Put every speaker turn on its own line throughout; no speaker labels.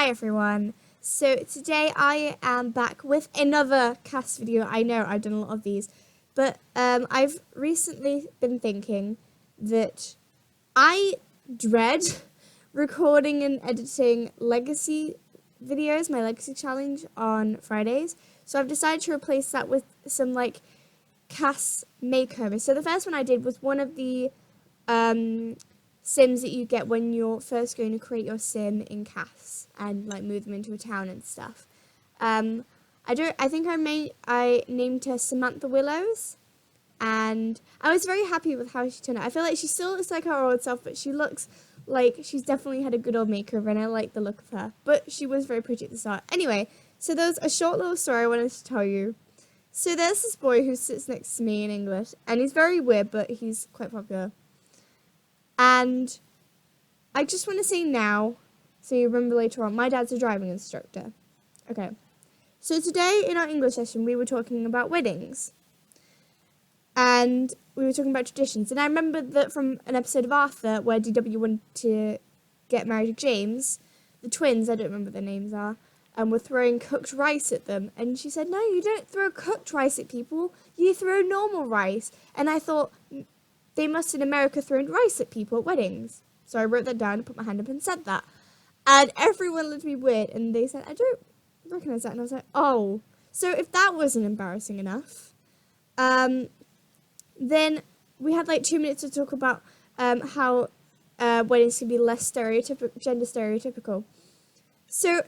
Hi everyone. So today I am back with another cast video. I know I've done a lot of these, but I've recently been thinking that I dread recording and editing legacy videos, my legacy challenge on Fridays. So I've decided to replace that with some like cast makeovers. So the first one I did was one of the sims that you get when you're first going to create your sim in CAS and like move them into a town and stuff. I think I named her Samantha Willows, and I was very happy with how she turned out. I feel like she still looks like her old self, but she looks like she's definitely had a good old makeover, and I like the look of her. But she was very pretty at the start. Anyway, so there's a short little story I wanted to tell you. So there's this boy who sits next to me in English, and he's very weird, but he's quite popular. And I just want to say now, so you remember later on, my dad's a driving instructor. Okay. So today in our English session, we were talking about weddings. And we were talking about traditions. And I remember that from an episode of Arthur, where DW wanted to get married to James, the twins, I don't remember what their names are, were throwing cooked rice at them. And she said, no, you don't throw cooked rice at people. You throw normal rice. And I thought, they must in America throw rice at people at weddings. So I wrote that down and put my hand up and said that. And everyone looked at me weird and they said, I don't recognize that. And I was like, oh. So if that wasn't embarrassing enough, then we had like 2 minutes to talk about how weddings can be less gender stereotypical. So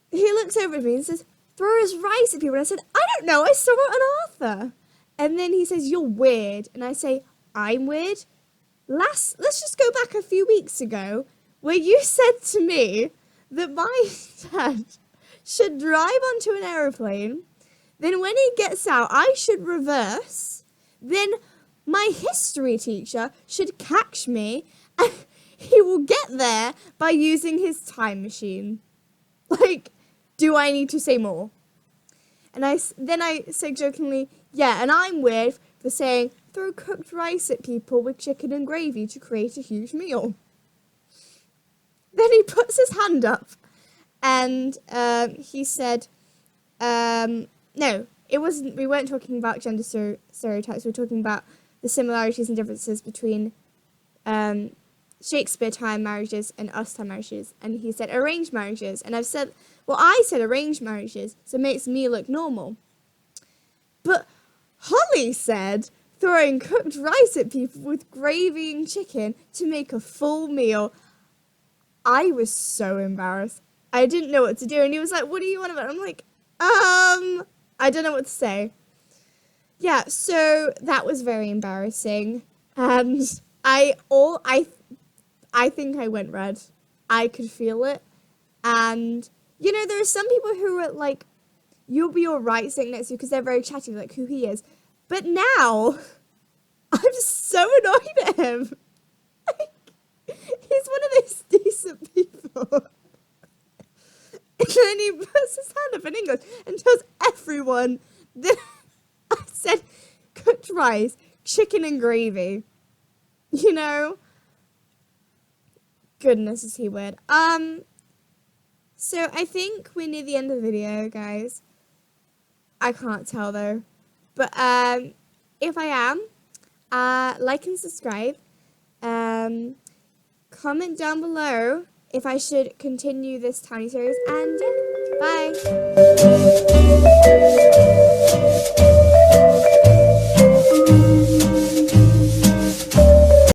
he looks over at me and says, throw his rice at people. And I said, I don't know, I saw it on Arthur. And then he says, you're weird. And I say, I'm weird? Let's just go back a few weeks ago where you said to me that my dad should drive onto an aeroplane, then when he gets out, I should reverse, then my history teacher should catch me, and he will get there by using his time machine. Like, do I need to say more? And then I said jokingly, yeah, and I'm weird for saying, throw cooked rice at people with chicken and gravy to create a huge meal. Then he puts his hand up and he said, no, it wasn't, we weren't talking about gender stereotypes, we were talking about the similarities and differences between Shakespeare time marriages and us time marriages. And he said arranged marriages. And I said arranged marriages, so it makes me look normal. But Holly said throwing cooked rice at people with gravy and chicken to make a full meal. I was so embarrassed. I didn't know what to do. And he was like, what do you want about? I'm like, I don't know what to say. Yeah, so that was very embarrassing. And I think I went red. I could feel it. And, you know, there are some people who are like, you'll be all right sitting next to you because they're very chatty, like who he is. But now, I'm so annoyed at him. Like, he's one of those decent people. And then he puts his hand up in English and tells everyone that I said cooked rice, chicken and gravy. You know? Goodness, is he weird. So I think we're near the end of the video, guys. I can't tell though. But if I am, like and subscribe. Comment down below if I should continue this Townie series. And yeah, bye.